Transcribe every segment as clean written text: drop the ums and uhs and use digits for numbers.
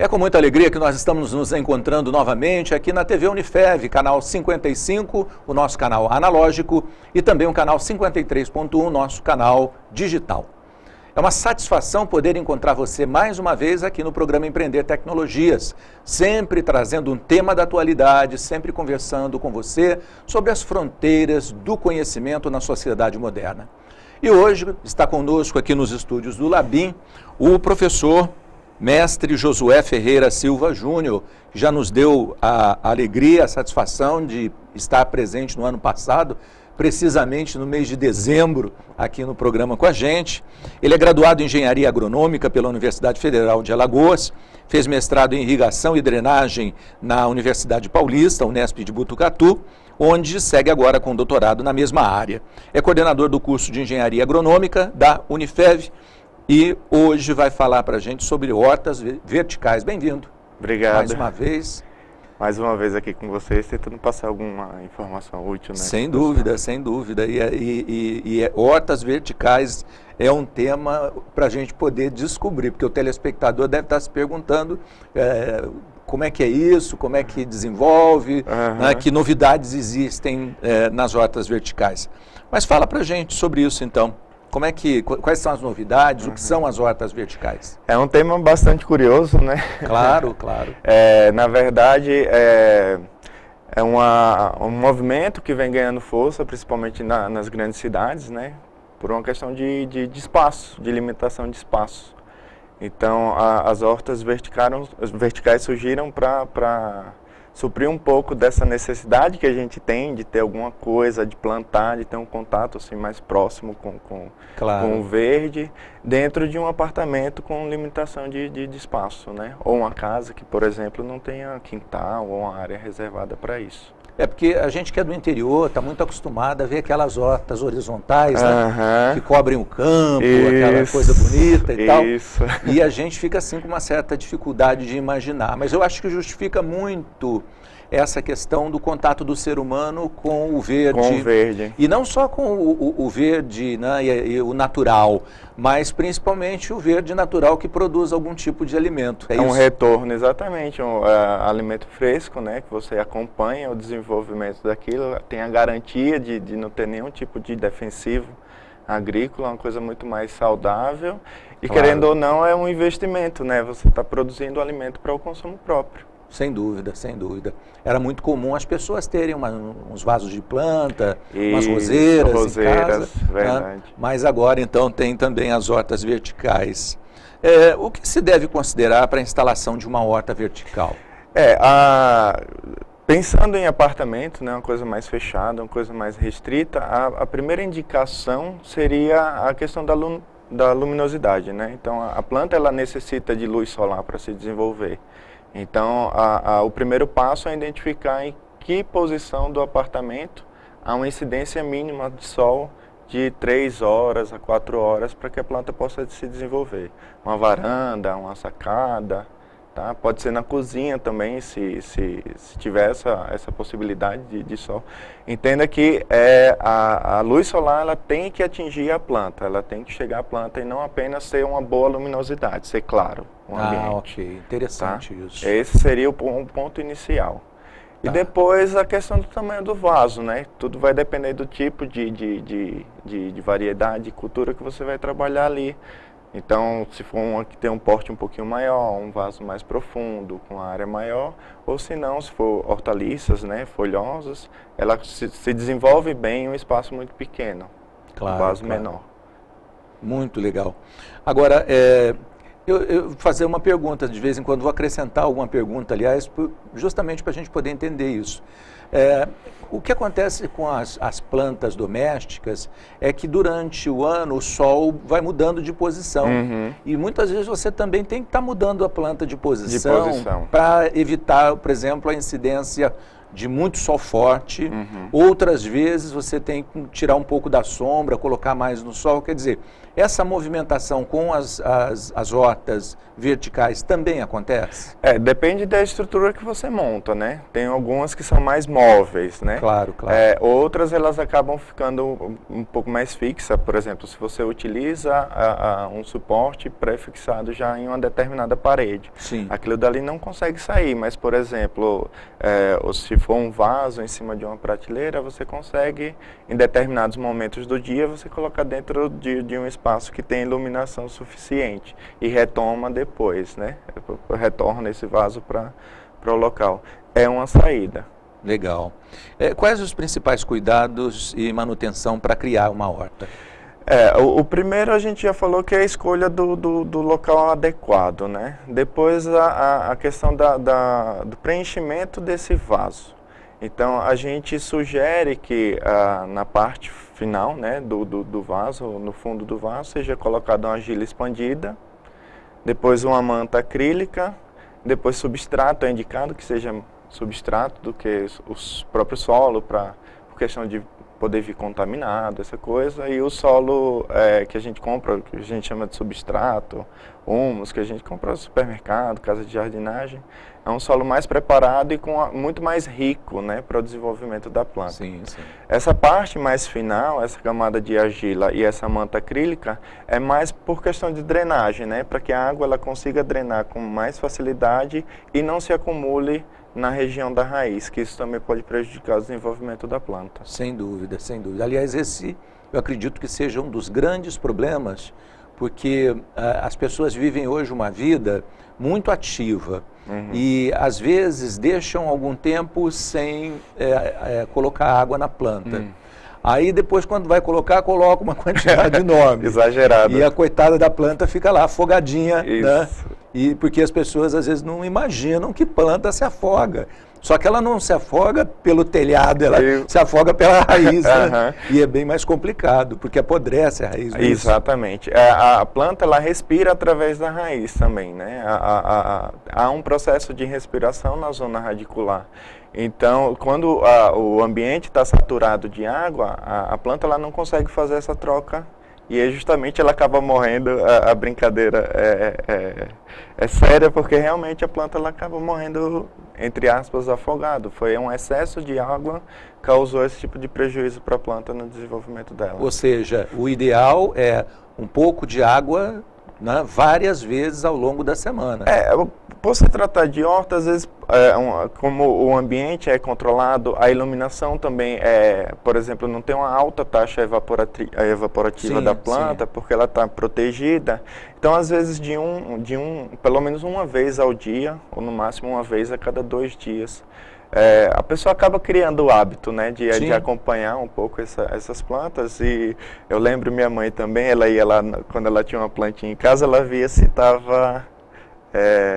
É com muita alegria que nós estamos nos encontrando novamente aqui na TV Unifev, canal 55, o nosso canal analógico, e também o canal 53.1, nosso canal digital. É uma satisfação poder encontrar você mais uma vez aqui no programa Empreender Tecnologias, sempre trazendo um tema da atualidade, sempre conversando com você sobre as fronteiras do conhecimento na sociedade moderna. E hoje está conosco aqui nos estúdios do Labim o professor mestre Josué Ferreira Silva Júnior, que já nos deu a alegria, a satisfação de estar presente no ano passado, precisamente no mês de dezembro, aqui no programa com a gente. Ele é graduado em Engenharia Agronômica pela Universidade Federal de Alagoas, fez mestrado em Irrigação e Drenagem na Universidade Paulista, Unesp de Botucatu, onde segue agora com doutorado na mesma área. É coordenador do curso de Engenharia Agronômica da Unifev, e hoje vai falar para a gente sobre hortas verticais. Bem-vindo. Obrigado. Mais uma vez. Mais uma vez aqui com vocês, tentando passar alguma informação útil, né? Sem dúvida, sem dúvida. E hortas verticais é um tema para a gente poder descobrir, porque o telespectador deve estar se perguntando como é que é isso, como é que desenvolve, né, que novidades existem nas hortas verticais. Mas fala para a gente sobre isso então. Quais são as novidades, o que são as hortas verticais? É um tema bastante curioso, né? Claro, claro. Na verdade, é um movimento que vem ganhando força, principalmente nas grandes cidades, né? Por uma questão de espaço, de limitação de espaço. Então, as hortas verticais surgiram para suprir um pouco dessa necessidade que a gente tem de ter alguma coisa, de plantar, de ter um contato assim, mais próximo com o verde, dentro de um apartamento com limitação de espaço, né? Ou uma casa que, por exemplo, não tenha quintal ou uma área reservada para isso. É porque a gente que é do interior está muito acostumado a ver aquelas hortas horizontais, né, que cobrem o campo, aquela coisa bonita e tal. E a gente fica assim com uma certa dificuldade de imaginar. Mas eu acho que justifica muito essa questão do contato do ser humano com o verde. Com o verde. E não só com o verde, né, e o natural, mas principalmente o verde natural que produz algum tipo de alimento. É um retorno, exatamente, um alimento fresco, né, que você acompanha o desenvolvimento daquilo, tem a garantia de não ter nenhum tipo de defensivo agrícola, uma coisa muito mais saudável. E querendo ou não, é um investimento, né, você está produzindo alimento para o consumo próprio. Sem dúvida, sem dúvida. Era muito comum as pessoas terem uns vasos de planta, umas roseiras em casa. Verdade. Né? Mas agora, então, tem também as hortas verticais. O que se deve considerar para a instalação de uma horta vertical? Pensando em apartamento, né, uma coisa mais fechada, uma coisa mais restrita, a primeira indicação seria a questão da luminosidade, né? Então, a planta ela necessita de luz solar para se desenvolver. Então, o primeiro passo é identificar em que posição do apartamento há uma incidência mínima de sol de 3 horas a 4 horas para que a planta possa se desenvolver. Uma varanda, uma sacada, tá? Pode ser na cozinha também, se tiver essa possibilidade de sol. Entenda que a luz solar ela tem que atingir a planta, ela tem que chegar à planta e não apenas ter uma boa luminosidade, ser claro. Ok. Interessante, tá? Isso. Esse seria um ponto inicial. Tá. E depois a questão do tamanho do vaso, né? Tudo vai depender do tipo de variedade, de cultura que você vai trabalhar ali. Então, se for uma que tem um porte um pouquinho maior, um vaso mais profundo, com uma área maior, ou se não, se for hortaliças, né, folhosas, ela se desenvolve bem em um espaço muito pequeno, um vaso menor. Muito legal. Agora, eu vou fazer uma pergunta, de vez em quando vou acrescentar alguma pergunta, aliás, justamente para a gente poder entender isso. O que acontece com as plantas domésticas é que durante o ano o sol vai mudando de posição. E muitas vezes você também tem que estar mudando a planta de posição para evitar, por exemplo, a incidência de muito sol forte, outras vezes você tem que tirar um pouco da sombra, colocar mais no sol, quer dizer, essa movimentação com as hortas verticais também acontece? Depende da estrutura que você monta, né? Tem algumas que são mais móveis, né? Claro, claro. Outras elas acabam ficando um pouco mais fixa, por exemplo, se você utiliza um suporte pré-fixado já em uma determinada parede. Sim. Aquilo dali não consegue sair, mas, por exemplo, se for um vaso em cima de uma prateleira, você consegue, em determinados momentos do dia, você colocar dentro de um espaço que tem iluminação suficiente e retoma depois, né? Retorna esse vaso para o local. É uma saída. Legal. Quais os principais cuidados e manutenção para criar uma horta? O primeiro a gente já falou que é a escolha do local adequado, né? Depois a questão do preenchimento desse vaso. Então a gente sugere que na parte final, né, do vaso, no fundo do vaso, seja colocada uma argila expandida, depois uma manta acrílica, depois substrato, é indicado que seja substrato do que o próprio solo, por questão de poder vir contaminado, essa coisa, e o solo que a gente compra, que a gente chama de substrato, humus, que a gente compra no supermercado, casa de jardinagem, é um solo mais preparado e muito mais rico, né, para o desenvolvimento da planta. Sim, sim. Essa parte mais final, essa camada de argila e essa manta acrílica, é mais por questão de drenagem, né, para que a água ela consiga drenar com mais facilidade e não se acumule na região da raiz, que isso também pode prejudicar o desenvolvimento da planta. Sem dúvida, sem dúvida. Aliás, esse eu acredito que seja um dos grandes problemas, porque as pessoas vivem hoje uma vida muito ativa e às vezes deixam algum tempo sem colocar água na planta. Aí depois, quando vai coloca uma quantidade enorme. Exagerada. E a coitada da planta fica lá afogadinha, isso, né? E porque as pessoas às vezes não imaginam que planta se afoga. Só que ela não se afoga pelo telhado, ela se afoga pela raiz, né? E é bem mais complicado, porque apodrece a raiz. Exatamente. A planta, ela respira através da raiz também, né? Há um processo de respiração na zona radicular. Então, quando o ambiente está saturado de água, a planta ela não consegue fazer essa troca e justamente ela acaba morrendo. A brincadeira é séria, porque realmente a planta ela acaba morrendo, entre aspas, afogado. Foi um excesso de água que causou esse tipo de prejuízo para a planta no desenvolvimento dela. Ou seja, o ideal é um pouco de água, né, várias vezes ao longo da semana. Por se tratar de horta, às vezes, como o ambiente é controlado, a iluminação também por exemplo, não tem uma alta taxa evaporativa da planta, porque ela está protegida. Então, às vezes, pelo menos uma vez ao dia, ou no máximo uma vez a cada 2 dias, a pessoa acaba criando o hábito, né, de acompanhar um pouco essas plantas. E eu lembro minha mãe também, ela ia lá, quando ela tinha uma plantinha em casa, ela via se estava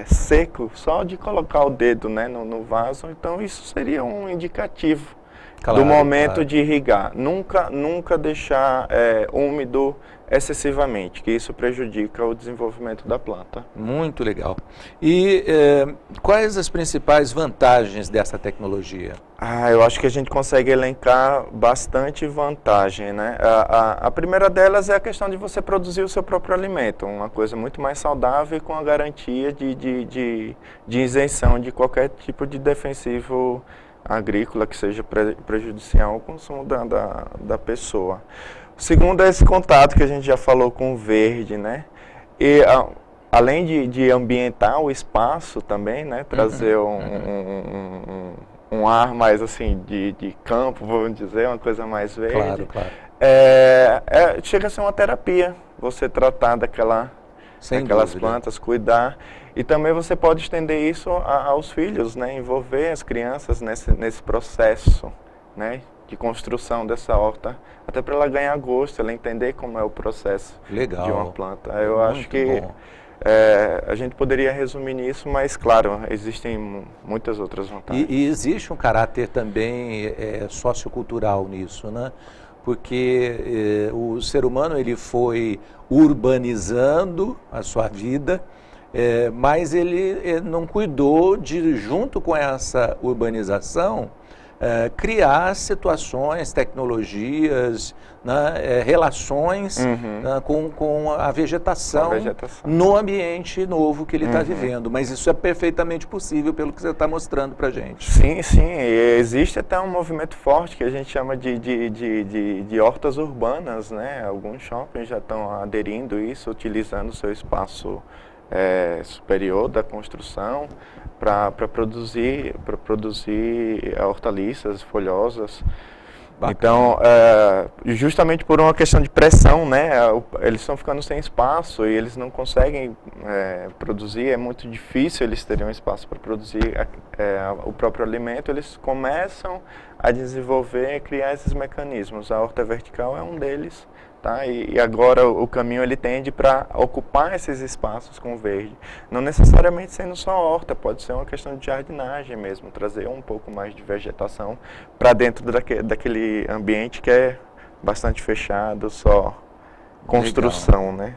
seco, só de colocar o dedo, né, no vaso. Então isso seria um indicativo do momento de irrigar. Nunca deixar úmido excessivamente, que isso prejudica o desenvolvimento da planta. Muito legal. E quais as principais vantagens dessa tecnologia? Eu acho que a gente consegue elencar bastante vantagem, né? A primeira delas é a questão de você produzir o seu próprio alimento, uma coisa muito mais saudável e com a garantia de isenção de qualquer tipo de defensivo agrícola que seja prejudicial ao consumo da pessoa. O segundo é esse contato que a gente já falou com o verde, né? E além de ambientar o espaço também, né? Trazer um ar mais assim de campo, vamos dizer, uma coisa mais verde. Claro. Chega a ser uma terapia, você tratar daquelas plantas, cuidar. E também você pode estender isso aos filhos, né? Envolver as crianças nesse processo, né, de construção dessa horta, até para ela ganhar gosto, ela entender como é o processo de uma planta. Eu acho que a gente poderia resumir nisso, mas claro, existem muitas outras vantagens. E existe um caráter também sociocultural nisso, né? Porque o ser humano ele foi urbanizando a sua vida, mas ele não cuidou de, junto com essa urbanização, criar situações, tecnologias, né, relações com a vegetação, no ambiente novo que ele está vivendo. Mas isso é perfeitamente possível pelo que você está mostrando para a gente. Sim, sim. E existe até um movimento forte que a gente chama de hortas urbanas, né? Alguns shoppings já estão aderindo a isso, utilizando o seu espaço superior da construção para produzir hortaliças folhosas. Bacana. Então, justamente por uma questão de pressão, né, eles estão ficando sem espaço e eles não conseguem produzir, é muito difícil eles terem um espaço para produzir o próprio alimento, eles começam a desenvolver e criar esses mecanismos. A horta vertical é um deles. Tá? E agora o caminho ele tende para ocupar esses espaços com verde. Não necessariamente sendo só horta, pode ser uma questão de jardinagem mesmo, trazer um pouco mais de vegetação para dentro daquele ambiente que é bastante fechado, só construção, né?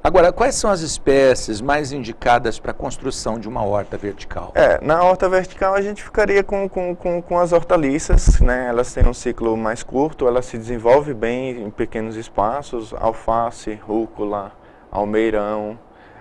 Agora, quais são as espécies mais indicadas para a construção de uma horta vertical? Na horta vertical a gente ficaria com as hortaliças, né? Elas têm um ciclo mais curto, elas se desenvolvem bem em pequenos espaços, alface, rúcula, almeirão,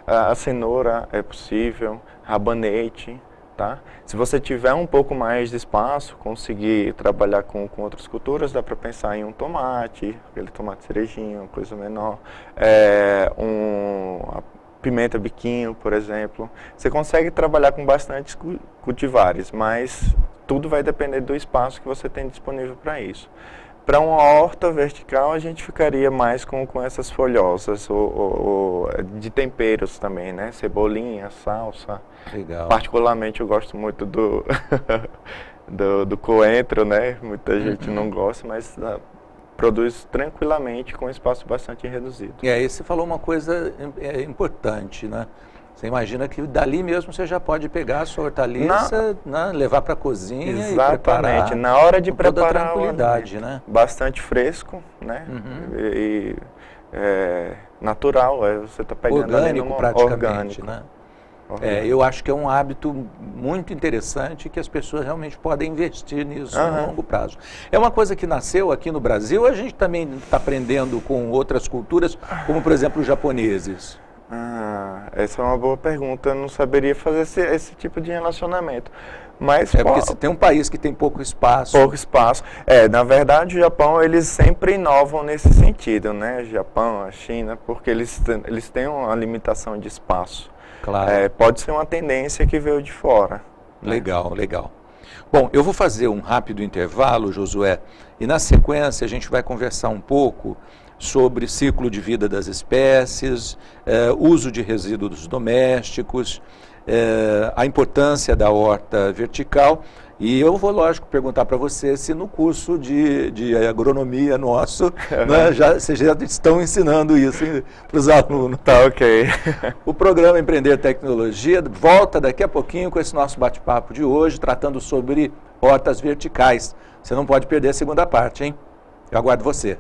a cenoura é possível, rabanete. Tá? Se você tiver um pouco mais de espaço, conseguir trabalhar com outras culturas, dá para pensar em um tomate, aquele tomate cerejinho, coisa menor, a pimenta biquinho, por exemplo. Você consegue trabalhar com bastantes cultivares, mas tudo vai depender do espaço que você tem disponível para isso. Para uma horta vertical, a gente ficaria mais com essas folhosas, ou de temperos também, né? Cebolinha, salsa. Legal. Particularmente eu gosto muito do coentro, né? Muita gente não gosta, mas produz tranquilamente com espaço bastante reduzido. E aí você falou uma coisa importante, né? Você imagina que dali mesmo você já pode pegar a sua hortaliça, levar para a cozinha. Exatamente. E preparar. Na hora de preparar, toda a tranquilidade, né? Bastante fresco, né? E natural, você está pegando orgânico praticamente, orgânico, né? Eu acho que é um hábito muito interessante que as pessoas realmente podem investir nisso a longo prazo. É uma coisa que nasceu aqui no Brasil, a gente também está aprendendo com outras culturas, como por exemplo os japoneses. Essa é uma boa pergunta, eu não saberia fazer esse tipo de relacionamento. Mas, porque se tem um país que tem pouco espaço. Pouco espaço. Na verdade, o Japão, eles sempre inovam nesse sentido, né? O Japão, a China, porque eles têm uma limitação de espaço. Claro. Pode ser uma tendência que veio de fora. Legal, legal. Bom, eu vou fazer um rápido intervalo, Josué, e na sequência a gente vai conversar um pouco sobre ciclo de vida das espécies, uso de resíduos domésticos, a importância da horta vertical. E eu vou, lógico, perguntar para você se no curso de agronomia nosso, né, vocês já estão ensinando isso para os alunos. Tá, ok. O programa Empreender Tecnologia volta daqui a pouquinho com esse nosso bate-papo de hoje, tratando sobre hortas verticais. Você não pode perder a segunda parte, hein? Eu aguardo você.